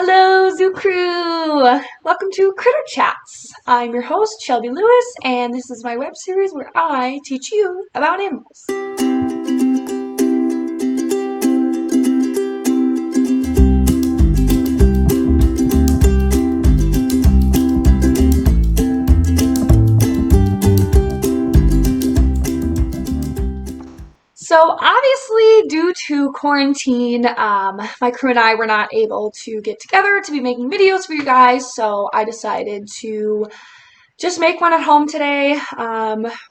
Hello, Zoo Crew! Welcome to Critter Chats. I'm your host, Shelby Lewis, and this is my web series where I teach you about animals. So obviously, due to quarantine, my crew and I were not able to get together to be making videos for you guys, so I decided to just make one at home today.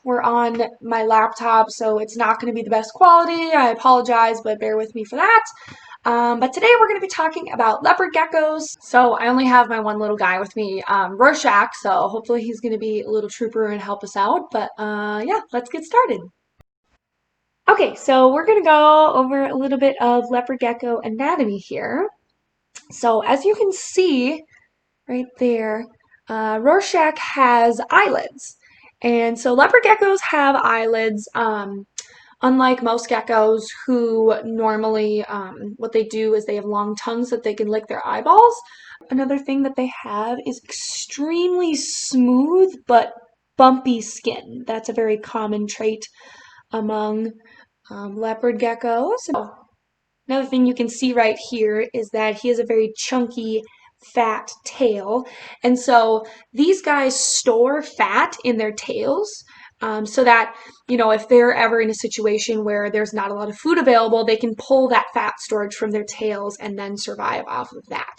We're on my laptop, so it's not going to be the best quality. I apologize, but bear with me for that. But today we're going to be talking about leopard geckos. So I only have my one little guy with me, Rorschach, so hopefully he's going to be a little trooper and help us out. But yeah, let's get started. Okay, so we're going to go over a little bit of leopard gecko anatomy here. So as you can see right there, Rorschach has eyelids. And so leopard geckos have eyelids, unlike most geckos who normally, what they do is they have long tongues that they can lick their eyeballs. Another thing that they have is extremely smooth but bumpy skin. That's a very common trait among leopard geckos. Another thing you can see right here is that he has a very chunky, fat tail. And so these guys store fat in their tails so that, you know, if they're ever in a situation where there's not a lot of food available, they can pull that fat storage from their tails and then survive off of that.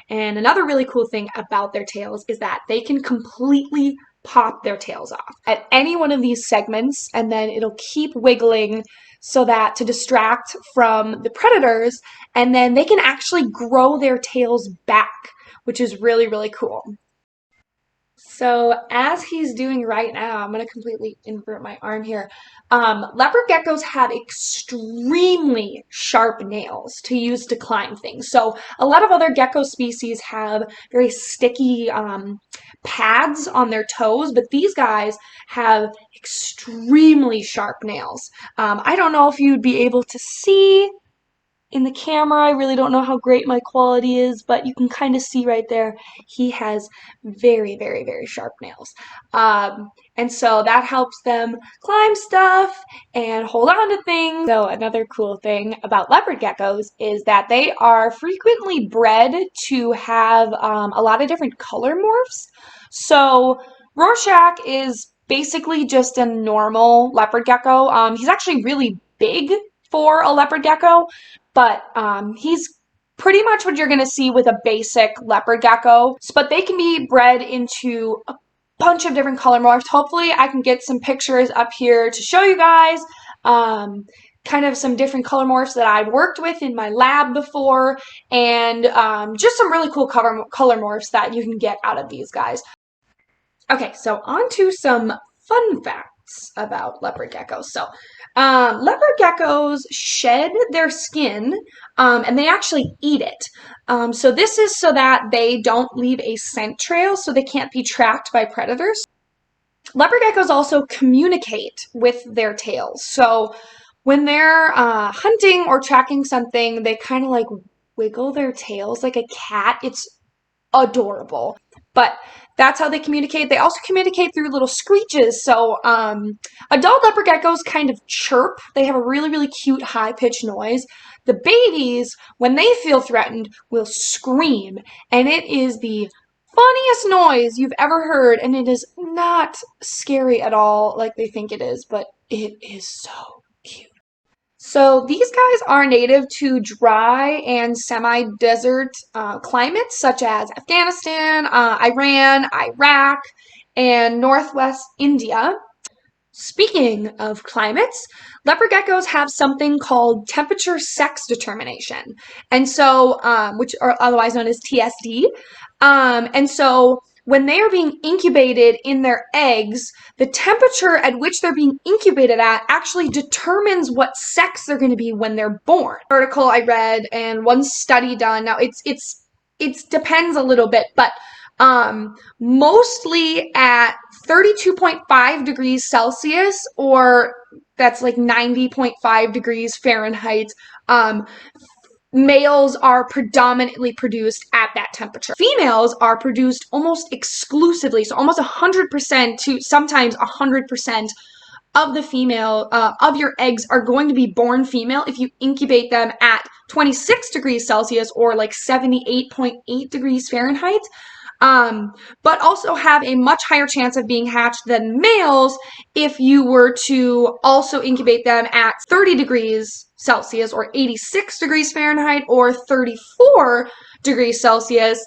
And another really cool thing about their tails is that they can completely pop their tails off at any one of these segments, and then it'll keep wiggling so that to distract from the predators, and then they can actually grow their tails back, which is really, really cool. So as he's doing right now, I'm going to completely invert my arm here. Leopard geckos have extremely sharp nails to use to climb things. So a lot of other gecko species have very sticky pads on their toes, but these guys have extremely sharp nails. I don't know if you'd be able to see in the camera. I really don't know how great my quality is, but you can kind of see right there he has very, very, very sharp nails. And so that helps them climb stuff and hold on to things. So another cool thing about leopard geckos is that they are frequently bred to have a lot of different color morphs. So Rorschach is basically just a normal leopard gecko. He's actually really big for a leopard gecko, but he's pretty much what you're going to see with a basic leopard gecko. But they can be bred into a bunch of different color morphs. Hopefully I can get some pictures up here to show you guys kind of some different color morphs that I've worked with in my lab before, and just some really cool color morphs that you can get out of these guys. Okay, so on to some fun facts about leopard geckos. So leopard geckos shed their skin and they actually eat it. So this is so that they don't leave a scent trail, so they can't be tracked by predators. Leopard geckos also communicate with their tails. So when they're hunting or tracking something, they kind of like wiggle their tails like a cat. It's adorable. But that's how they communicate. They also communicate through little screeches. So adult leopard geckos kind of chirp. They have a really, really cute high-pitched noise. The babies, when they feel threatened, will scream. And it is the funniest noise you've ever heard. And it is not scary at all like they think it is, but it is so cute. So these guys are native to dry and semi-desert climates such as Afghanistan, Iran, Iraq, and northwest India. Speaking of climates, leopard geckos have something called temperature sex determination, and so which are otherwise known as TSD. And so when they are being incubated in their eggs, the temperature at which they're being incubated at actually determines what sex they're going to be when they're born. Article I read and one study done. Now it depends a little bit, but mostly at 32.5 degrees Celsius, or that's like 90.5 degrees Fahrenheit, males are predominantly produced at that temperature. Females are produced almost exclusively, so almost 100% to sometimes 100% of the female, of your eggs are going to be born female if you incubate them at 26 degrees Celsius or like 78.8 degrees Fahrenheit. But also have a much higher chance of being hatched than males if you were to also incubate them at 30 degrees Celsius or 86 degrees Fahrenheit or 34 degrees Celsius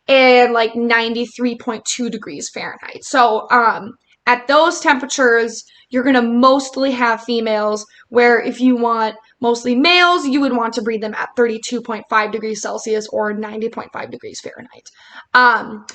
and like 93.2 degrees Fahrenheit. So at those temperatures, you're going to mostly have females, where if you want mostly males, you would want to breed them at 32.5 degrees Celsius or 90.5 degrees Fahrenheit.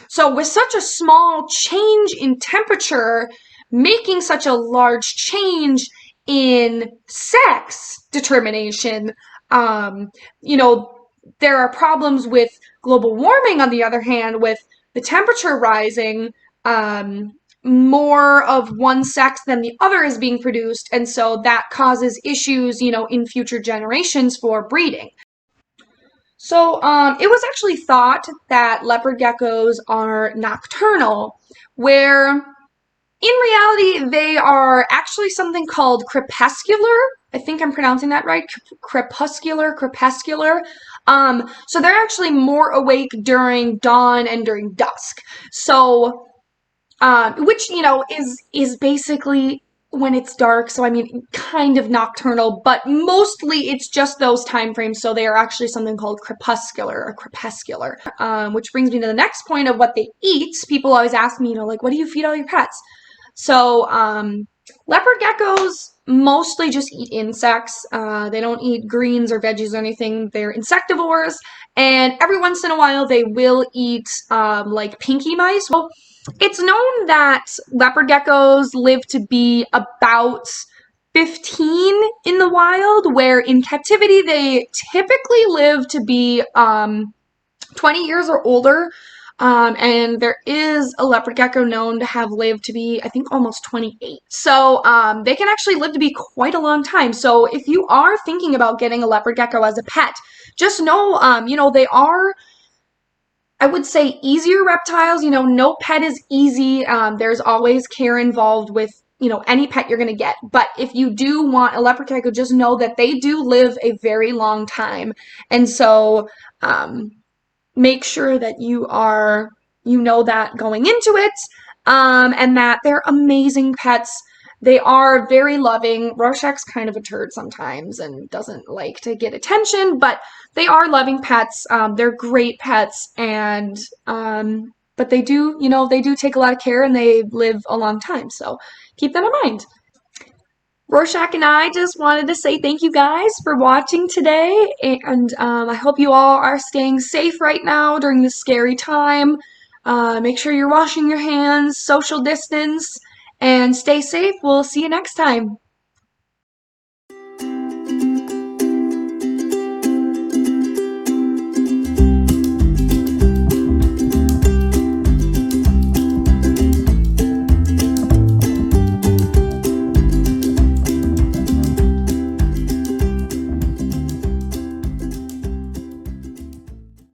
So with such a small change in temperature, making such a large change in sex determination, you know, there are problems with global warming, on the other hand, with the temperature rising, more of one sex than the other is being produced, and so that causes issues, you know, in future generations for breeding. So it was actually thought that leopard geckos are nocturnal, where in reality they are actually something called crepuscular. I think I'm pronouncing that right. Crepuscular. So they're actually more awake during dawn and during dusk. So which, you know, is basically when it's dark. So I mean, kind of nocturnal, but mostly it's just those time frames. So they are actually something called crepuscular. Which brings me to the next point of what they eat. People always ask me, you know, like, what do you feed all your pets? So leopard geckos mostly just eat insects. They don't eat greens or veggies or anything. They're insectivores, and every once in a while they will eat like pinky mice. Well, it's known that leopard geckos live to be about 15 in the wild, where in captivity they typically live to be 20 years or older. And there is a leopard gecko known to have lived to be, I think, almost 28. So they can actually live to be quite a long time. So if you are thinking about getting a leopard gecko as a pet, just know, you know, they are, I would say, easier reptiles. You know, no pet is easy. There's always care involved with, you know, any pet you're going to get. But if you do want a leopard gecko, just know that they do live a very long time. And so make sure that you know that going into it, and that they're amazing pets. They are very loving. Rorschach's kind of a turd sometimes and doesn't like to get attention, but they are loving pets. They're great pets, and but they do, you know, they do take a lot of care and they live a long time, so keep that in mind. Rorschach and I just wanted to say thank you guys for watching today, and I hope you all are staying safe right now during this scary time. Make sure you're washing your hands, social distance, and stay safe. We'll see you next time.